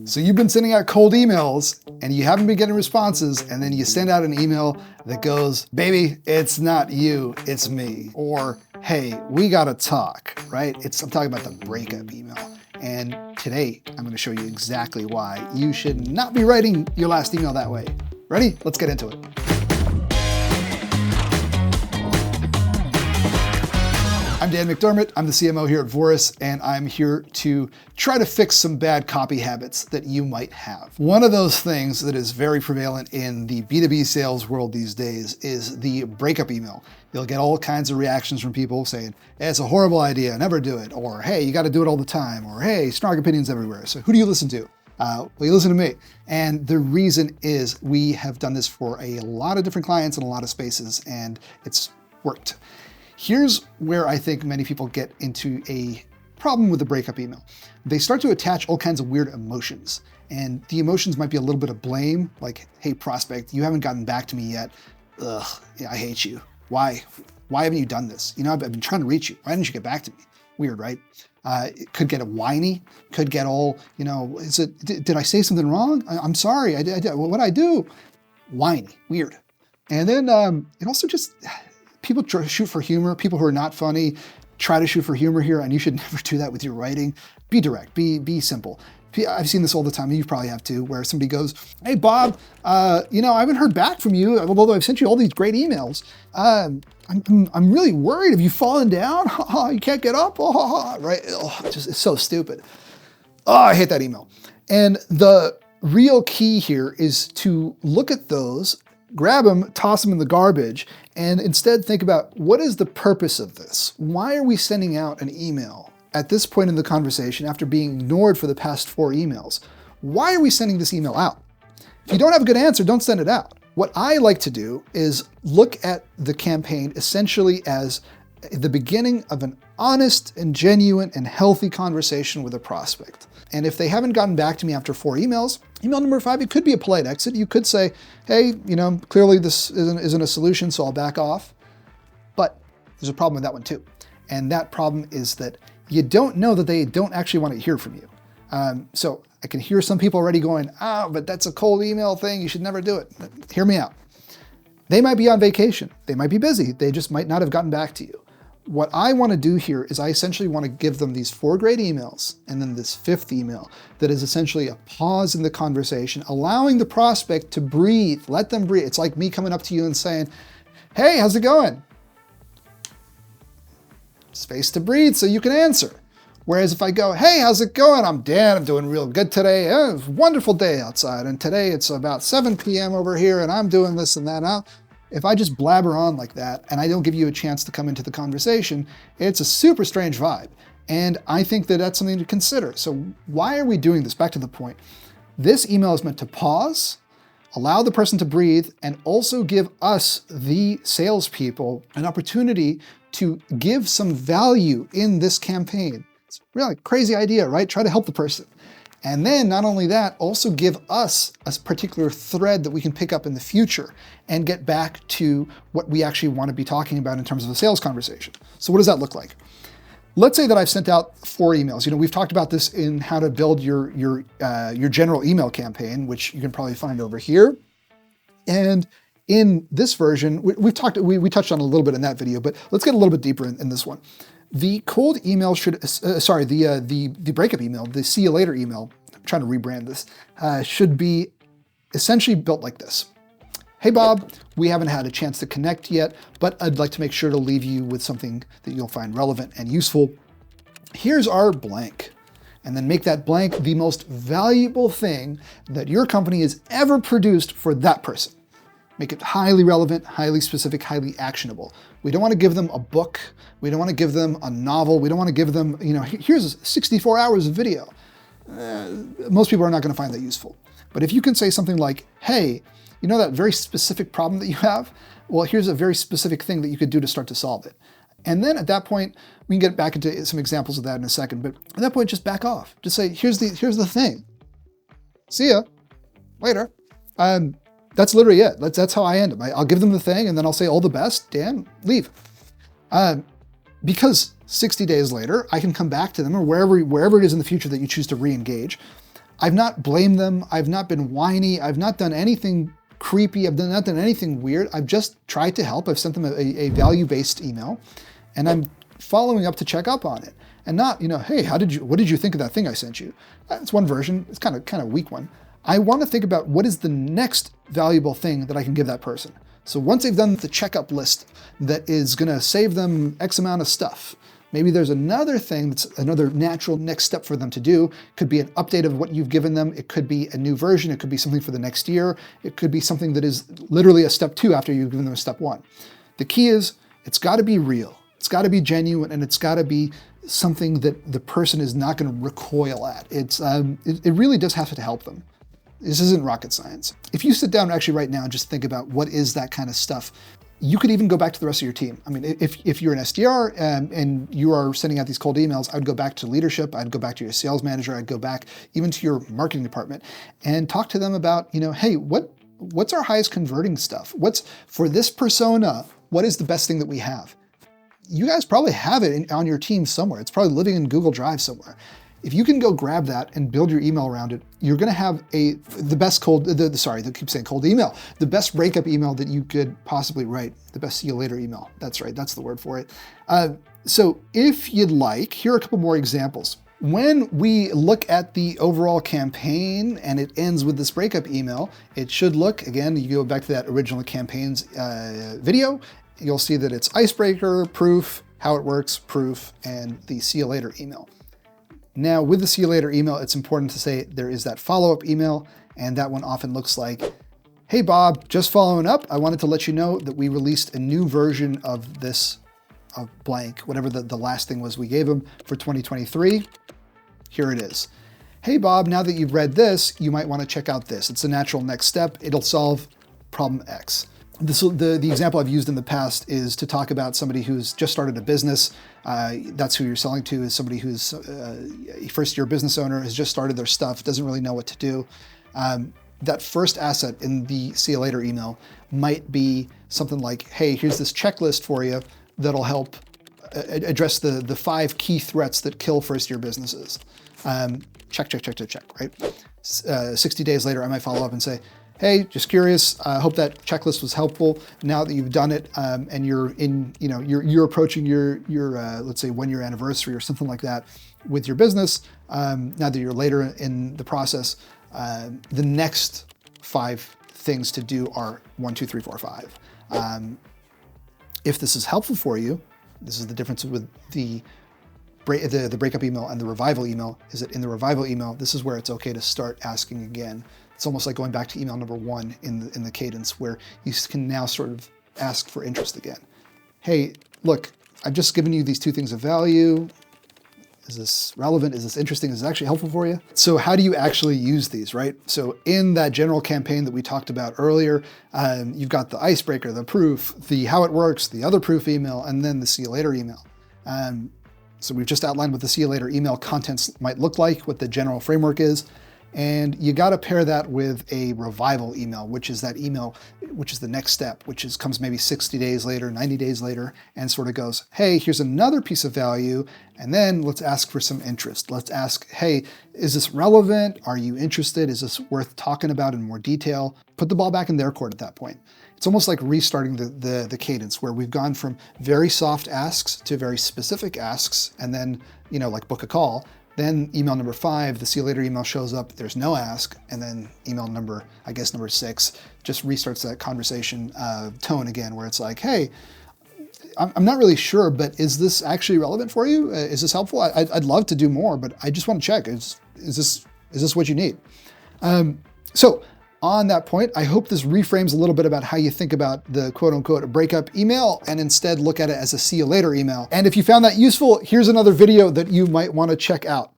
So you've been sending out cold emails and you haven't been getting responses, and then you send out an email that goes, baby, it's not you, it's me. Or, hey, we gotta talk, right? I'm talking about the breakup email. And today, I'm gonna show you exactly why you should not be writing your last email that way. Ready? Let's get into it. I'm Dan McDermott, I'm the CMO here at Voris, and I'm here to try to fix some bad copy habits that you might have. One of those things that is very prevalent in the B2B sales world these days is the breakup email. You'll get all kinds of reactions from people saying, hey, it's a horrible idea, never do it, or hey, you gotta do it all the time, or hey, strong opinions everywhere. So who do you listen to? Well, you listen to me. And the reason is we have done this for a lot of different clients in a lot of spaces, and it's worked. Here's where I think many people get into a problem with the breakup email. They start to attach all kinds of weird emotions. And the emotions might be a little bit of blame, like, hey, prospect, you haven't gotten back to me yet. Ugh, yeah, I hate you. Why? Why haven't you done this? You know, I've been trying to reach you. Why didn't you get back to me? Weird, right? It could get whiny, could get all, you know, did I say something wrong? I'm sorry, what'd I do? Whiny, weird. And then it also just, people try to shoot for humor. People who are not funny try to shoot for humor here, and you should never do that with your writing. Be direct, be simple. I've seen this all the time, and you probably have too, where somebody goes, hey, Bob, you know, I haven't heard back from you, although I've sent you all these great emails. I'm really worried. Have you fallen down? You can't get up? Right? It's so stupid. I hate that email. And the real key here is to look at those, grab them, toss them in the garbage, and instead think about, what is the purpose of this? Why are we sending out an email at this point in the conversation after being ignored for the past 4 emails? Why are we sending this email out? If you don't have a good answer, don't send it out. What I like to do is look at the campaign essentially as the beginning of an honest and genuine and healthy conversation with a prospect. And if they haven't gotten back to me after 4 emails, email number 5, it could be a polite exit. You could say, hey, you know, clearly this isn't a solution, so I'll back off. But there's a problem with that one too. And that problem is that you don't know that they don't actually want to hear from you. So I can hear some people already going, but that's a cold email thing, you should never do it. Hear me out. They might be on vacation. They might be busy. They just might not have gotten back to you. What I want to do here is I essentially want to give them these 4 great emails and then this 5th email that is essentially a pause in the conversation, allowing the prospect to breathe, let them breathe. It's like me coming up to you and saying, hey, how's it going? Space to breathe so you can answer. Whereas if I go, hey, how's it going? I'm Dan, I'm doing real good today. It's a wonderful day outside. And today it's about 7 p.m. over here and I'm doing this and that. If I just blabber on like that and I don't give you a chance to come into the conversation, it's a super strange vibe. And I think that that's something to consider. So why are we doing this? Back to the point. This email is meant to pause, allow the person to breathe, and also give us, the salespeople, an opportunity to give some value in this campaign. It's really a crazy idea, right? Try to help the person. And then not only that, also give us a particular thread that we can pick up in the future and get back to what we actually want to be talking about in terms of a sales conversation. So what does that look like? Let's say that I've sent out 4 emails. You know, we've talked about this in how to build your general email campaign, which you can probably find over here. And in this version, we touched on a little bit in that video, but let's get a little bit deeper in this one. The cold email should, the breakup email, the see you later email, I'm trying to rebrand this, should be essentially built like this. Hey Bob, we haven't had a chance to connect yet, but I'd like to make sure to leave you with something that you'll find relevant and useful. Here's our blank. And then make that blank the most valuable thing that your company has ever produced for that person. Make it highly relevant, highly specific, highly actionable. We don't want to give them a book. We don't want to give them a novel. We don't want to give them, you know, here's 64 hours of video. Most people are not going to find that useful. But if you can say something like, hey, you know that very specific problem that you have? Well, here's a very specific thing that you could do to start to solve it. And then at that point, we can get back into some examples of that in a second. But at that point, just back off. Just say, here's the thing. See ya later. That's literally it. That's how I end them. I'll give them the thing and then I'll say all the best, Dan, leave. Because 60 days later, I can come back to them or wherever it is in the future that you choose to re-engage. I've not blamed them. I've not been whiny. I've not done anything creepy. I've not done anything weird. I've just tried to help. I've sent them a value-based email, and I'm following up to check up on it. And not, hey, what did you think of that thing I sent you? That's one version. It's kind of weak one. I want to think about what is the next valuable thing that I can give that person. So once they've done the checkup list that is going to save them X amount of stuff, maybe there's another thing that's another natural next step for them to do. It could be an update of what you've given them. It could be a new version. It could be something for the next year. It could be something that is literally a step 2 after you've given them a step 1. The key is it's got to be real. It's got to be genuine, and it's got to be something that the person is not going to recoil at. It really does have to help them. This isn't rocket science. If you sit down actually right now and just think about what is that kind of stuff, you could even go back to the rest of your team. I mean, if you're an SDR and you are sending out these cold emails, I'd go back to leadership, I'd go back to your sales manager, I'd go back even to your marketing department and talk to them about, hey, what's our highest converting stuff? What's, for this persona, what is the best thing that we have? You guys probably have it on your team somewhere. It's probably living in Google Drive somewhere. If you can go grab that and build your email around it, you're going to have the best cold email, the best breakup email that you could possibly write, the best see you later email. That's right, that's the word for it. So if you'd like, here are a couple more examples. When we look at the overall campaign and it ends with this breakup email, it should look, again, you go back to that original campaigns video, you'll see that it's icebreaker, proof, how it works, proof, and the see you later email. Now with the see you later email, it's important to say there is that follow-up email, and that one often looks like, hey Bob, just following up, I wanted to let you know that we released a new version of this, of blank, whatever the last thing was we gave them for 2023. Here it is. Hey Bob, now that you've read this, you might want to check out this. It's a natural next step. It'll solve problem X. The example I've used in the past is to talk about somebody who's just started a business. That's who you're selling to, is somebody who's a first-year business owner, has just started their stuff, doesn't really know what to do. That first asset in the see you later email might be something like, hey, here's this checklist for you that'll help address the 5 key threats that kill first-year businesses. Check, right? 60 days later, I might follow up and say, hey, just curious. I hope that checklist was helpful. Now that you've done it and you're in, you're approaching your let's say 1-year anniversary or something like that with your business. Now that you're later in the process, the next 5 things to do are 1, 2, 3, 4, 5. If this is helpful for you, this is the difference with the breakup email and the revival email, is that in the revival email, this is where it's okay to start asking again. It's almost like going back to email number 1 in the cadence, where you can now sort of ask for interest again. Hey, look, I've just given you these 2 things of value. Is this relevant? Is this interesting? Is this actually helpful for you? So how do you actually use these, right? So in that general campaign that we talked about earlier, you've got the icebreaker, the proof, the how it works, the other proof email, and then the see you later email. So we've just outlined what the see you later email contents might look like, what the general framework is. And you got to pair that with a revival email, which is that email, which is the next step, comes maybe 60 days later, 90 days later, and sort of goes, hey, here's another piece of value. And then let's ask for some interest. Let's ask, hey, is this relevant? Are you interested? Is this worth talking about in more detail? Put the ball back in their court at that point. It's almost like restarting the cadence, where we've gone from very soft asks to very specific asks, and then, like book a call. Then email number 5, the see you later email shows up, there's no ask, and then email number 6 just restarts that conversation tone again, where it's like, hey, I'm not really sure, but is this actually relevant for you? Is this helpful? I'd love to do more, but I just want to check. Is this what you need? So on that point, I hope this reframes a little bit about how you think about the quote unquote breakup email, and instead look at it as a see you later email. And if you found that useful, here's another video that you might want to check out.